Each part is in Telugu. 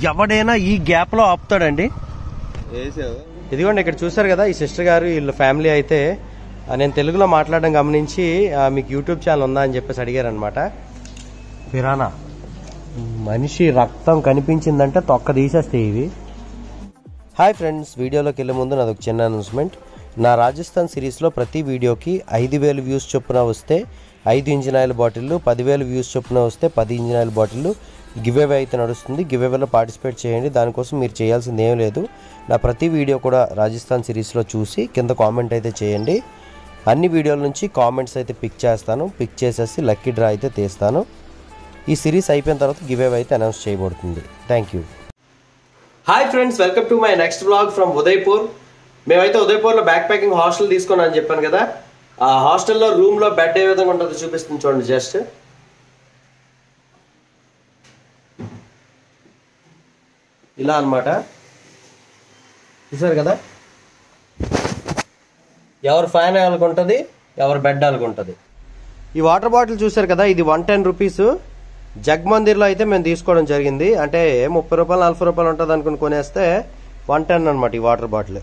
ఎవడైనా ఈ గ్యాప్ లో ఆపుతాడండి. ఇదిగోండి ఇక్కడ చూసారు కదా, ఈ సిస్టర్ గారు వీళ్ళ ఫ్యామిలీ అయితే నేను తెలుగులో మాట్లాడడం గమనించి మీకు యూట్యూబ్ ఛానల్ ఉందా అని చెప్పేసి అడిగారనమాట. పిరానా మనిషి రక్తం కనిపించిందంటే తొక్క తీసేస్తే ఇవి. హాయ్ ఫ్రెండ్స్, వీడియోలోకి వెళ్ళే ముందు నాది ఒక చిన్న అనౌన్స్మెంట్. నా రాజస్థాన్ సిరీస్లో ప్రతి వీడియోకి 5,000 వ్యూస్ చొప్పున వస్తే 5 ఇంజిన్ ఆయిల్ బాటిళ్ళు, 10,000 వ్యూస్ చొప్పున వస్తే 10 ఇంజిన్ ఆయిల్ బాటిళ్ళు గివ్అవే అయితే నడుస్తుంది. గివ్అవేలో పార్టిసిపేట్ చేయండి. దానికోసం మీరు చేయాల్సింది ఏం లేదు, నా ప్రతి వీడియో కూడా రాజస్థాన్ సిరీస్లో చూసి కింద కామెంట్ అయితే చేయండి. అన్ని వీడియోల నుంచి కామెంట్స్ అయితే పిక్ చేస్తాను. పిక్ చేసేసి లక్కీ డ్రా అయితే తీస్తాను. ఈ సిరీస్ అయిపోయిన తర్వాత గివ్అవే అయితే అనౌన్స్ చేయబడుతుంది. Thank you. Hi friends, welcome to my next vlog from Udaipur. మేమైతే ఉదయపూర్లో బ్యాక్ ప్యాకింగ్ హాస్టల్ తీసుకున్నాను చెప్పాను కదా. ఆ హాస్టల్లో రూమ్లో బెడ్ ఏ విధంగా ఉంటుందో చూపిస్తుంది చూడండి. జస్ట్ ఇలా అన్నమాట, చూసారు కదా. ఎవరు ఫ్యాన్ అనుకుంటుంది, ఎవరు బెడ్ అనుకుంటుంది. ఈ వాటర్ బాటిల్ చూసారు కదా, ఇది 110 రూపీస్. జగ్మందిర్లో అయితే మేము తీసుకోవడం జరిగింది. అంటే 30 రూపాయలు 40 రూపాయలు ఉంటుంది అనుకుని కొనేస్తే 110 అనమాట ఈ వాటర్ బాటిల్.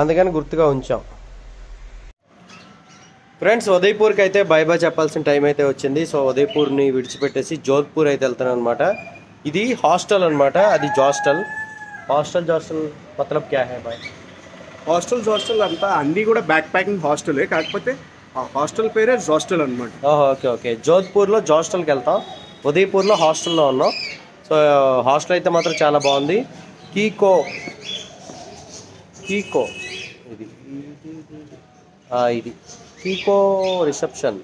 అందుకని గుర్తుగా ఉంచాం. ఫ్రెండ్స్, ఉదయపూర్కి అయితే బై బై చెప్పాల్సిన టైం అయితే వచ్చింది. సో ఉదయపూర్ని విడిచిపెట్టేసి జోధ్పూర్ అయితే వెళ్తున్నాను అనమాట. ఇది హాస్టల్ అనమాట, అది జాస్టల్. హాస్టల్ మతలబ్ క్యా హై బాయ్? హాస్టల్ అంతా అన్నీ కూడా బ్యాక్ ప్యాకింగ్ హాస్టలే, కాకపోతే ఆ హాస్టల్ పేరే జాస్టల్ అనమాట. ఓకే. జోధ్పూర్లో జాస్టల్కి వెళ్తాం, ఉదయపూర్లో హాస్టల్లో ఉన్నాం. సో హాస్టల్ అయితే మాత్రం చాలా బాగుంది. కీకో ఇది కీకో రిసెప్షన్.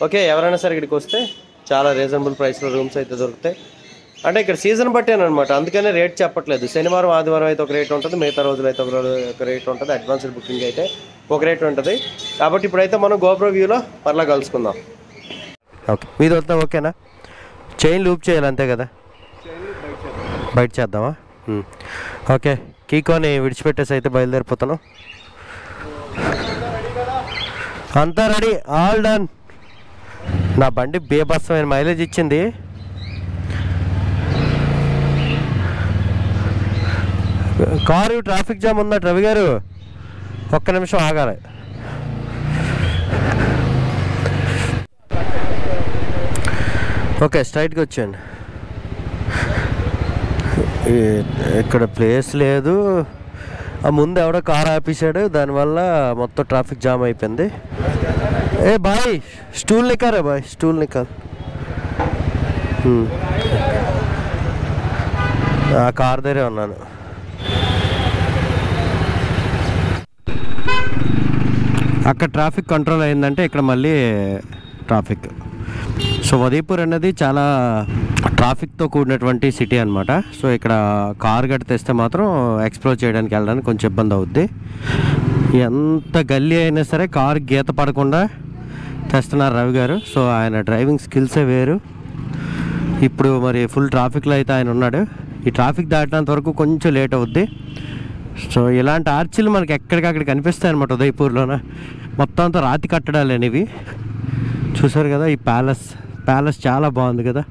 ఓకే, ఎవరైనా సరే ఇక్కడికి వస్తే చాలా రీజనబుల్ ప్రైస్లో రూమ్స్ అయితే దొరుకుతాయి. అంటే ఇక్కడ సీజన్ బట్టేనమాట, అందుకనే రేట్ చెప్పట్లేదు. శనివారం ఆదివారం అయితే ఒక రేట్ ఉంటుంది, మిగతా రోజులు అయితే ఒక రేట్ ఉంటుంది. అడ్వాన్స్డ్ బుకింగ్ అయితే ఒక రేట్ ఉంటుంది. కాబట్టి ఇప్పుడైతే మనం గోప్రో వ్యూలో మరలా కలుసుకుందాం. ఓకే, మీది వద్దాం. ఓకేనా, చైన్ లూప్ చేయాలి అంతే కదా, బయట చేద్దామా? ఓకే, కీకోని విడిచిపెట్టేసి అయితే బయలుదేరిపోతాను. అంతా రెడీ, ఆల్ డన్. నా బండి బేబస్తమైన మైలేజ్ ఇచ్చింది. కారు ట్రాఫిక్ జామ్ ఉందట రవి గారు, ఒక్క నిమిషం ఆగాలి. ఓకే, స్ట్రైట్గా వచ్చాను. ఇక్కడ ప్లేస్ లేదు, ఆ ముందు ఎవడో కారు ఆపేశాడు, దానివల్ల మొత్తం ట్రాఫిక్ జామ్ అయిపోయింది. ఏ బాయ్, స్టూల్ నికారా బాయ్, స్టూల్ నికాల్. ఆ కార్ దగ్గరే ఉన్నాను. అక్కడ ట్రాఫిక్ కంట్రోల్ అయిందంటే ఇక్కడ మళ్ళీ ట్రాఫిక్. సో ఉదయపూర్ అనేది చాలా ట్రాఫిక్తో కూడినటువంటి సిటీ అనమాట. సో ఇక్కడ కార్ గట్టి తెస్తే మాత్రం ఎక్స్ప్లోర్ చేయడానికి వెళ్ళడానికి కొంచెం ఇబ్బంది అవుద్ది. ఎంత గల్లీ అయినా సరే కారు గీత పడకుండా తెస్తున్నారు రవి గారు. సో ఆయన డ్రైవింగ్ స్కిల్సే వేరు. ఇప్పుడు మరి ఫుల్ ట్రాఫిక్లో అయితే ఆయన ఉన్నాడు. ఈ ట్రాఫిక్ దాటినంత వరకు కొంచెం లేట్ అవుద్ది. సో ఇలాంటి ఆర్చిలు మనకి ఎక్కడికక్కడ కనిపిస్తాయి అనమాట ఉదయపూర్లోన. మొత్తం అంతా రాతి కట్టడాలు అనేవి చూసారు కదా. ఈ ప్యాలెస్ చాలా బాగుంది కదా.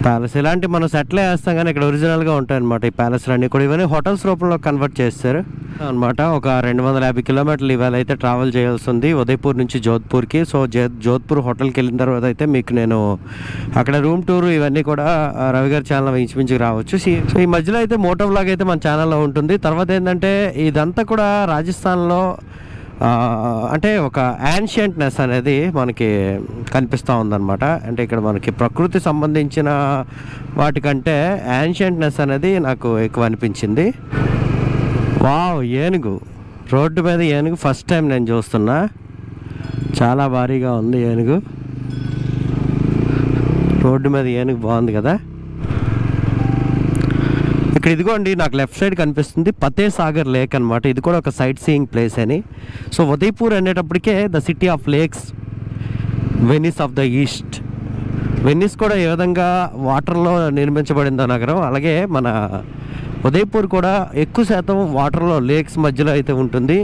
ప్యాలెస్ ఇలాంటివి మనం సెటిల్ వేస్తాం కానీ ఇక్కడ ఒరిజినల్గా ఉంటాయి అనమాట. ఈ ప్యాలెస్లు అన్నీ కూడా ఇవన్నీ హోటల్స్ రూపంలో కన్వర్ట్ చేస్తారు అనమాట. ఒక 250 కిలోమీటర్లు ఇవాళ అయితే ట్రావెల్ చేయాల్సి ఉంది ఉదయపూర్ నుంచి జోధ్పూర్కి. సో జోధ్పూర్ హోటల్కి వెళ్ళిన తర్వాత అయితే మీకు నేను అక్కడ రూమ్ టూర్ ఇవన్నీ కూడా రవి గారి ఛానల్ ఇంచుమించుకు రావచ్చు. సో ఈ మధ్యలో అయితే మోటో వ్లాగ్ అయితే మన ఛానల్లో ఉంటుంది. తర్వాత ఏంటంటే ఇదంతా కూడా రాజస్థాన్లో అంటే ఒక యాన్షియంట్నెస్ అనేది మనకి కనిపిస్తూ ఉందన్నమాట. అంటే ఇక్కడ మనకి ప్రకృతి సంబంధించిన వాటికంటే యాన్షియంట్నెస్ అనేది నాకు ఎక్కువ అనిపించింది. వావ్, ఏనుగు, రోడ్డు మీద ఏనుగు ఫస్ట్ టైం నేను చూస్తున్నా. చాలా భారీగా ఉంది ఏనుగు. రోడ్డు మీద ఏనుగు బాగుంది కదా. ఇక్కడ ఇదిగోండి నాకు లెఫ్ట్ సైడ్ కనిపిస్తుంది ఫతేసాగర్ లేక్ అనమాట. ఇది కూడా ఒక సైట్ సీయింగ్ ప్లేస్ అని. సో ఉదయపూర్ అనేటప్పటికే the city of lakes, Venice of the east. Venice కూడా ఏ విధంగా వాటర్లో నిర్మించబడిందో నగరం, అలాగే మన ఉదయపూర్ కూడా ఎక్కువ శాతం వాటర్లో లేక్స్ మధ్యలో అయితే ఉంటుంది.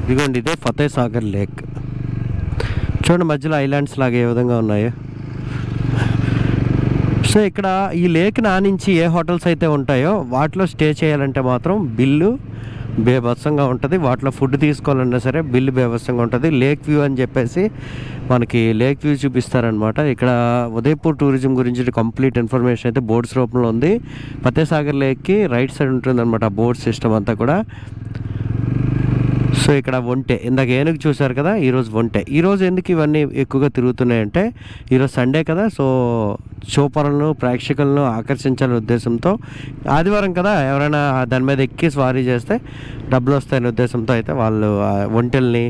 ఇదిగోండి ఇదే ఫతేసాగర్ లేక్. చూడండి మధ్యలో ఐలాండ్స్ లాగా ఏ విధంగా ఉన్నాయో. సో ఇక్కడ ఈ లేక్ నానించి ఏ హోటల్స్ అయితే ఉంటాయో వాటిలో స్టే చేయాలంటే మాత్రం బిల్లు బేభత్సంగా ఉంటుంది. వాటిలో ఫుడ్ తీసుకోవాలన్నా సరే బిల్లు బేభత్సంగా ఉంటుంది. లేక్ వ్యూ అని చెప్పేసి మనకి లేక్ వ్యూ చూపిస్తారనమాట. ఇక్కడ ఉదయపూర్ టూరిజం గురించి కంప్లీట్ ఇన్ఫర్మేషన్ అయితే బోర్డ్స్ రూపంలో ఉంది. ఫతేసాగర్ లేక్కి రైట్ సైడ్ ఉంటుంది అనమాట బోర్డ్ సిస్టమ్ అంతా కూడా. సో ఇక్కడ ఒంటె, ఇందాక ఏనుగు చూసారు కదా, ఈరోజు ఒంటె. ఈరోజు ఎందుకు ఇవన్నీ ఎక్కువగా తిరుగుతున్నాయంటే ఈరోజు సండే కదా, సో చూపరులను ప్రేక్షకులను ఆకర్షించాలనే ఉద్దేశంతో, ఆదివారం కదా ఎవరైనా దాని మీద ఎక్కి స్వారీ చేస్తే డబ్బులు వస్తాయనే ఉద్దేశంతో అయితే వాళ్ళు ఒంటెల్ని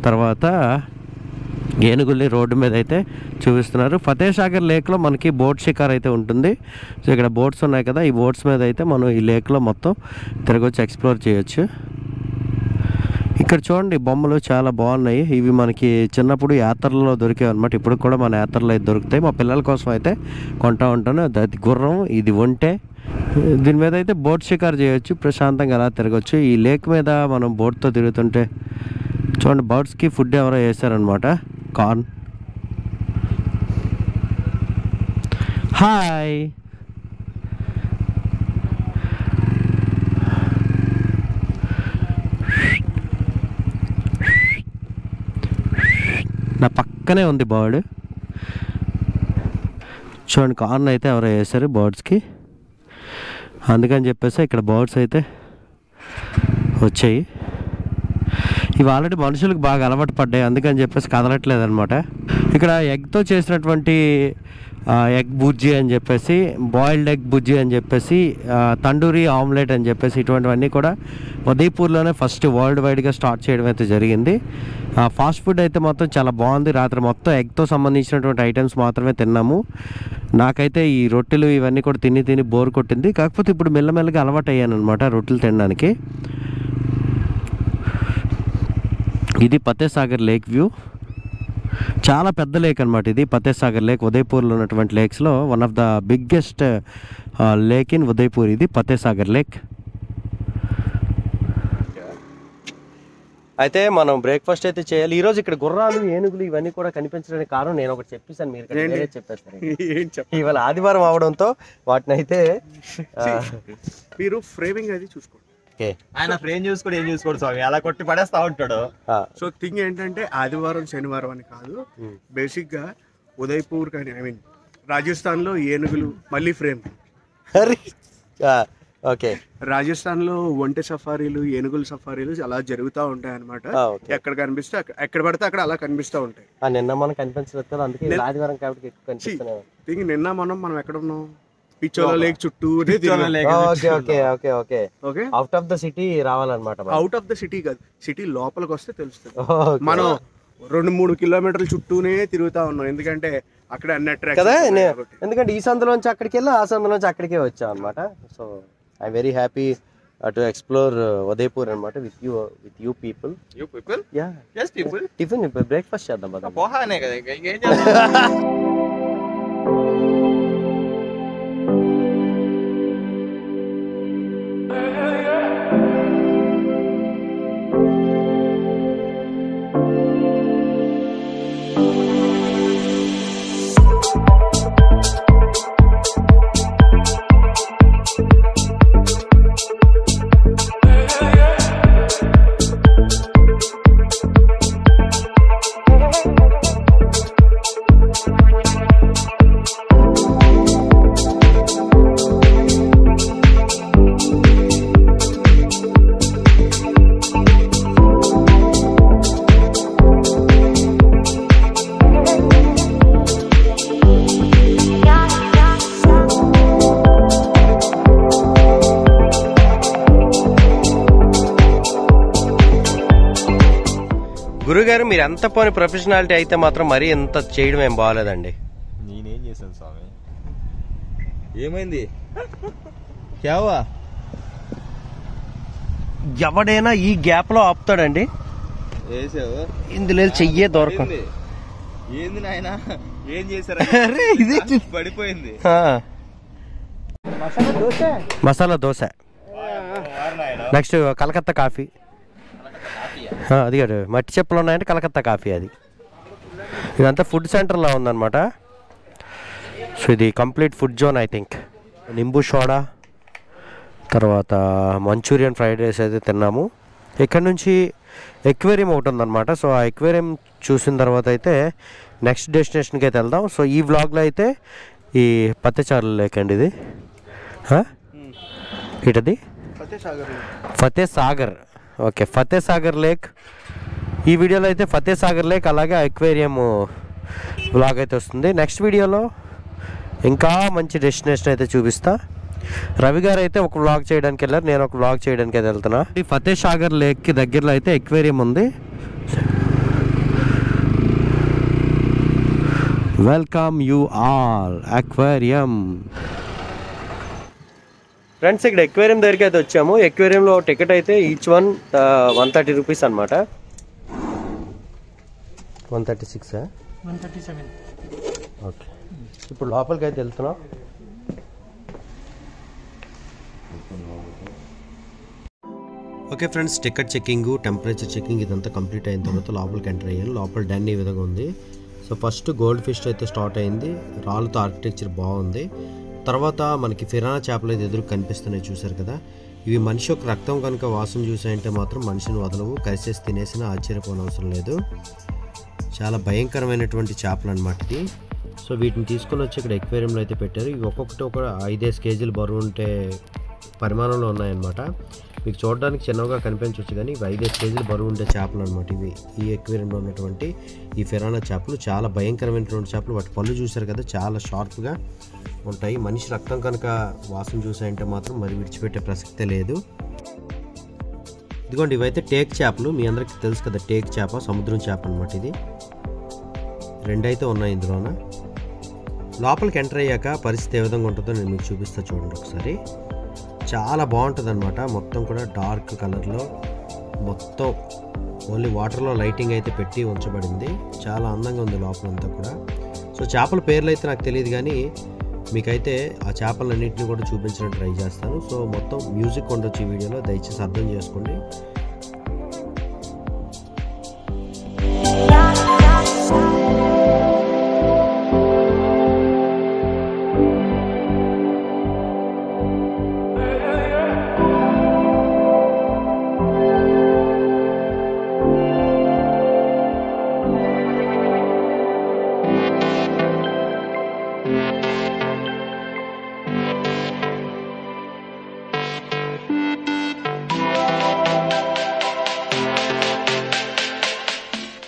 తర్వాత ఏనుగుల్ని రోడ్డు మీద అయితే చూపిస్తున్నారు. ఫతేసాగర్ లేక్లో మనకి బోట్ షికార్ అయితే ఉంటుంది. సో ఇక్కడ బోట్స్ ఉన్నాయి కదా, ఈ బోట్స్ మీద అయితే మనం ఈ లేక్లో మొత్తం తిరగొచ్చి ఎక్స్ప్లోర్ చేయొచ్చు. ఇక్కడ చూడండి బొమ్మలు చాలా బాగున్నాయి. ఇవి మనకి చిన్నప్పుడు యాత్రల్లో దొరికాయి అనమాట. ఇప్పుడు కూడా మన యాత్రలో అయితే దొరుకుతాయి. మా పిల్లల కోసం అయితే కొంటా ఉంటాను. అది గుర్రం, ఇది ఒంటె. దీని మీద అయితే బోట్ షికార్ చేయొచ్చు, ప్రశాంతంగా అలా తిరగచ్చు. ఈ లేక్ మీద మనం బోట్తో తిరుగుతుంటే చూడండి బర్డ్స్కి ఫుడ్ ఎవరో వేసారనమాట, కార్న్. హాయ్, నా పక్కనే ఉంది బర్డ్. చూడండి కార్న్ అయితే ఎవరో వేసారు బర్డ్స్కి, అందుకని చెప్పేసి ఇక్కడ బర్డ్స్ అయితే వచ్చాయి. ఇవి ఆల్రెడీ మనుషులకు బాగా అలవాటు పడ్డాయి, అందుకని చెప్పేసి కదలట్లేదు అనమాట. ఇక్కడ ఎగ్తో చేసినటువంటి ఎగ్ బుజ్జి అని చెప్పేసి, బాయిల్డ్ ఎగ్ బుజ్జి అని చెప్పేసి, తండూరి ఆమ్లెట్ అని చెప్పేసి ఇటువంటివన్నీ కూడా ఉదయపూర్లోనే ఫస్ట్ వరల్డ్ వైడ్గా స్టార్ట్ చేయడం అయితే జరిగింది. ఫాస్ట్ ఫుడ్ అయితే మొత్తం చాలా బాగుంది. రాత్రి మొత్తం ఎగ్తో సంబంధించినటువంటి ఐటమ్స్ మాత్రమే తిన్నాము. నాకైతే ఈ రొట్టెలు ఇవన్నీ కూడా తిని బోర్ కొట్టింది. కాకపోతే ఇప్పుడు మెల్లమెల్లగా అలవాటు అయ్యాను అనమాట రొట్టెలు తినడానికి. ఇది ఫతేసాగర్ లేక్ వ్యూ. చాలా పెద్ద లేక్ అనమాట ఇది ఫతేసాగర్ లేక్. ఉదయపూర్లో ఉన్నటువంటి లేక్స్లో one of the biggest lake in Udaipur ఇది ఫతేసాగర్ లేక్. అయితే మనం బ్రేక్ఫాస్ట్ అయితే చేయాలి. ఈరోజు ఇక్కడ గుర్రాలు ఏనుగులు ఇవన్నీ కూడా కనిపించడానికి కారణం నేను ఒకటి చెప్పేసాను, మీరు చెప్పేస్తారు. ఇవాళ ఆదివారం అవడంతో వాటిని అయితే మీరు ఫ్రేమింగ్ అది చూసుకోండి. ఆయన ఫ్రేమ్ చూసుకోడు, ఏం చూసుకోడు స్వామి, అలా కొట్టి పడేస్తా ఉంటాడు. సో థింగ్ ఏంటంటే ఆదివారం శనివారం అని కాదు, బేసిక్ గా ఉదయపూర్ కానీ ఐ మీన్ రాజస్థాన్ లో ఏనుగులు మళ్ళీ ఫ్రేమ్. ఓకే, రాజస్థాన్ లో ఒంటె సఫారీలు ఏనుగుల సఫారీలు అలా జరుగుతూ ఉంటాయి అనమాట. ఎక్కడ కనిపిస్తే ఎక్కడ పడితే అక్కడ అలా కనిపిస్తూ ఉంటాయి. నిన్న మనం కనిపించలేదు కదా, అందుకే ఆదివారం కాబట్టి ఎక్కువ కనిపిస్తున్నాయి. నిన్న మనం ఎక్కడ ఉన్నాం, పిచ్చోలా లేక్ చుట్టూ. అవుట్ ఆఫ్ ద సిటీ రావాలన్నమాట. అవుట్ ఆఫ్ ద సిటీ కాదు, సిటీ లోపలికి వస్తే తెలుస్తుంది. మనం 2-3 కిలోమీటర్ల చుట్టూనే తిరుగుతా ఉన్నాం, ఎందుకంటే అక్కడ అన్ని అట్రాక్షన్. ఎందుకంటే ఈ సందులోంచి అక్కడికి వెళ్ళి ఆ సందులోంచి అక్కడికే వచ్చాం అనమాట. So I very happy to explore Udaipur అనమాట with you people. Tiffin breakfast చేద్దాం కదా. గురుగారు మీరు ఎంత పోని ప్రొఫెషనాలిటీ అయితే మాత్రం మరీ ఎంత చేయడం ఏం బాగాలేదండి. నేనేం చేశాను స్వామి, ఏమైంది? క్యావా ఎవడైనా ఈ గ్యాప్ లో ఆపుతాడండి. ఇందులో చెయ్యే దొరకం. ఏంది నాయన, ఏం చేశారు? ఇది పడిపోయింది. మసాలా దోశ. Next Calcutta coffee. అది కాదు, మట్టి చెప్పులు ఉన్నాయంటే కలకత్తా కాఫీ. అది ఇదంతా ఫుడ్ సెంటర్లో ఉందన్నమాట. సో ఇది complete food zone I think. Nimbu soda, తర్వాత మంచూరియన్ ఫ్రైడ్ రైస్ అయితే తిన్నాము. ఇక్కడ నుంచి ఎక్వేరియం ఒకటి ఉందన్నమాట. సో ఆ ఎక్వేరియం చూసిన తర్వాత అయితే నెక్స్ట్ డెస్టినేషన్కి అయితే వెళ్దాం. సో ఈ వ్లాగ్లో అయితే ఈ పత్తెచార్ల లేక్ అండి ఇది. ఇటది ఫతే సాగర్. Okay, Fateh Sagar lake. ఈ వీడియోలో అయితే ఫతే సాగర్ లేక్ అలాగే ఎక్వేరియం వ్లాగ్ అయితే వస్తుంది. నెక్స్ట్ వీడియోలో ఇంకా మంచి డెస్టినేషన్ అయితే చూపిస్తా. రవి గారు అయితే ఒక వ్లాగ్ చేయడానికి వెళ్ళారు, నేను ఒక వ్లాగ్ చేయడానికి అయితే వెళ్తున్నా. ఈ ఫతే సాగర్ లేక్కి దగ్గరలో అయితే ఎక్వేరియం ఉంది. Welcome you all aquarium. Friends, ఇక్కడ ఎక్వేరియం దగ్గరికి అయితే వచ్చాము. ఎక్వేరియంలో టికెట్ అయితే ఈచ్ వన్ 130 రూపీస్ అనమాట. 136 137. ఓకే, ఇప్పుడు లోపలికి అయితే వెళ్తున్నాం. Okay friends, ticket checking, temperature checking ఇదంతా కంప్లీట్ అయిన తర్వాత లోపలికి ఎంటర్ అయ్యాను. లోపల డన్ ఈ విధంగా ఉంది. సో ఫస్ట్ గోల్డ్ ఫిష్ అయితే స్టార్ట్ అయింది. రాళ్ళతో ఆర్కిటెక్చర్ బాగుంది. తర్వాత మనకి ఫిరానా చేపలు అయితే ఎదురు కనిపిస్తున్నాయి, చూసారు కదా. ఇవి మనిషి యొక్క రక్తం కనుక వాసన చూసాయంటే మాత్రం మనిషిని వదలవు. కలిసేసి తినేసినా ఆశ్చర్యపోనవసరం లేదు. చాలా భయంకరమైనటువంటి చేపలు అనమాట ఇది. సో వీటిని తీసుకొని వచ్చి ఇక్కడ ఎక్వేరియంలో అయితే పెట్టారు. ఇవి ఒక్కొక్కటి ఒక 5-5 కేజీలు బరువు ఉంటే పరిమాణంలో ఉన్నాయన్నమాట. మీకు చూడడానికి చిన్నగా కనిపించవచ్చు కానీ ఇవి 5-5 కేజీలు బరువు ఉండే చేపలు అనమాట. ఇవి ఈ ఎక్వేరియంలో ఉన్నటువంటి ఈ ఫిరానా చేపలు చాలా భయంకరమైనటువంటి చేపలు. వాటి పళ్ళు చూసారు కదా, చాలా షార్ప్గా ఉంటాయి. మనిషి రక్తం కనుక వాసన చూసాయంటే మాత్రం మరి విడిచిపెట్టే ప్రసక్తే లేదు. ఇదిగోండి, ఇవైతే టేక్ చేపలు. మీ అందరికీ తెలుసు కదా, టేక్ చేప సముద్రం చేప అనమాట. ఇది 2 అయితే ఉన్నాయి ఇందులోన. లోపలికి ఎంటర్ అయ్యాక పరిస్థితి ఏ విధంగా ఉంటుందో నేను మీకు చూపిస్తా, చూడండి ఒకసారి. చాలా బాగుంటుంది అనమాట. మొత్తం కూడా డార్క్ కలర్లో, మొత్తం ఓన్లీ వాటర్లో లైటింగ్ అయితే పెట్టి ఉంచబడింది. చాలా అందంగా ఉంది లోపలంతా కూడా. సో చేపల పేర్లు అయితే నాకు తెలియదు కానీ మీకైతే ఆ చేపలన్నింటినీ కూడా చూపించడానికి ట్రై చేస్తాను. సో మొత్తం మ్యూజిక్ ఉండొచ్చు ఈ వీడియోలో, దయచేసి అర్థం చేసుకోండి.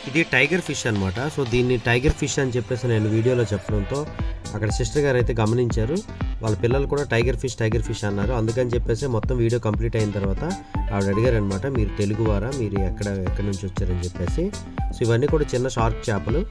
ఇది టైగర్ ఫిష్ అనమాట. సో దీన్ని టైగర్ ఫిష్ అని చెప్పేసి నేను వీడియోలో చెప్పడంతో అక్కడ సిస్టర్ గారు అయితే గమనించారు. వాళ్ళ పిల్లలు కూడా టైగర్ ఫిష్ అన్నారు. అందుకని చెప్పేసి మొత్తం వీడియో కంప్లీట్ అయిన తర్వాత ఆవిడ అడిగారు అనమాట, మీరు తెలుగు వారా, మీరు ఎక్కడి నుంచి వచ్చారని చెప్పేసి. సో ఇవన్నీ కూడా చిన్న షార్క్ చేపలు.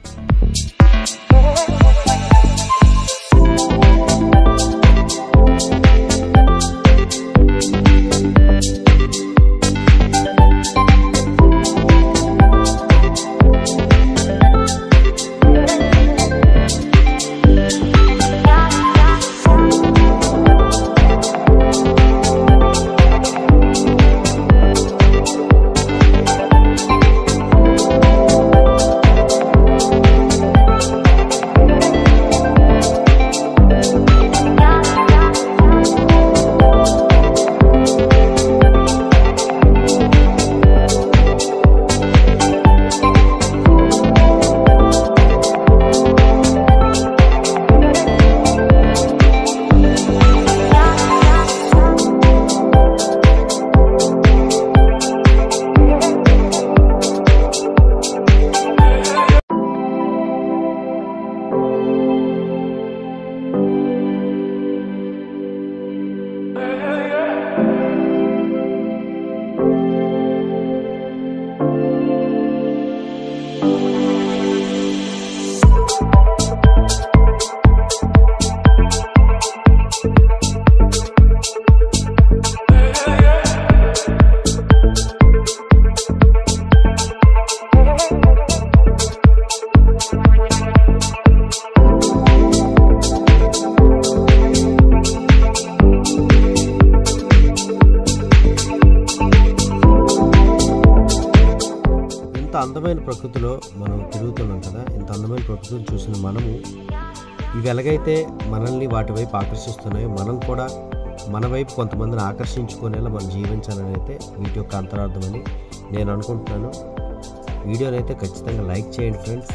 అందమైన ప్రకృతిలో మనం తిరుగుతున్నాం కదా. ఇంత అందమైన ప్రకృతిని చూసిన మనము ఇవి ఎలాగైతే మనల్ని వాటి వైపు ఆకర్షిస్తున్నాయో మనం కూడా మన వైపు కొంతమందిని ఆకర్షించుకునేలా మనం జీవించాలని అయితే వీటి యొక్క అంతరార్థమని నేను అనుకుంటున్నాను. వీడియోని అయితే ఖచ్చితంగా లైక్ చేయండి ఫ్రెండ్స్.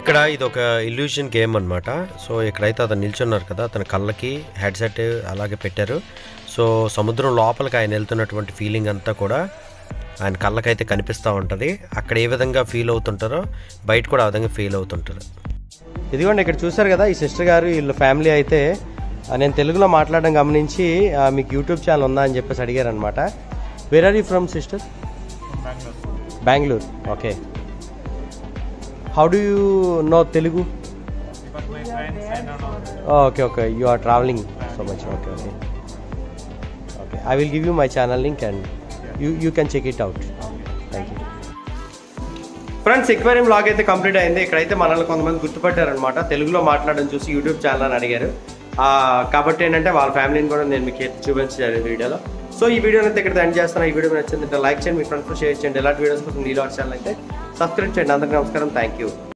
ఇక్కడ ఇది ఒక ఇల్యూషన్ గేమ్ అనమాట. సో ఇక్కడైతే అతను నిల్చున్నారు కదా, అతని కళ్ళకి హెడ్సెట్ అలాగే పెట్టారు. సో సముద్రం లోపలికి ఆయన వెళ్తున్నటువంటి ఫీలింగ్ అంతా కూడా ఆయన కళ్ళకైతే కనిపిస్తూ ఉంటుంది. అక్కడ ఏ విధంగా ఫీల్ అవుతుంటారో బయట కూడా ఆ విధంగా ఫీల్ అవుతుంటారు. ఇదిగోండి ఇక్కడ చూసారు కదా, ఈ సిస్టర్ గారు వీళ్ళ ఫ్యామిలీ అయితే నేను తెలుగులో మాట్లాడడం గమనించి మీకు యూట్యూబ్ ఛానల్ ఉందా అని చెప్పేసి అడిగారు అనమాట. Where are you from sister? Bengaluru. Okay. How do you know Telugu? Because my friends, I don't know. Oh, okay. You are traveling so much. Okay. I will give you my channel link and you can check it out. Thank you. Friends, aquarium vlog అయితే కంప్లీట్ అయింది. ఇక్కడైతే మనల్ని కొంతమంది గుర్తుపట్టారనమాట. తెలుగులో మాట్లాడడం చూసి యూట్యూబ్ ఛానల్ అని అడిగారు. కాబట్టి ఏంటంటే వాళ్ళ ఫ్యామిలీని కూడా నేను మీకు చూపించాను వీడియోలో. సో ఈ వీడియోని అయితే ఇక్కడ ఎండ్ చేస్తాను. ఈ వీడియో నచ్చిందంటే లైక్ చేయండి, మీ ఫ్రెండ్స్తో షేర్ చేయండి. ఇలాంటి వీడియోస్ కోసం నీలో ఛానల్ అయితే సబ్స్క్రైబ్ చేయండి. అందరికీ నమస్కారం. Thank you.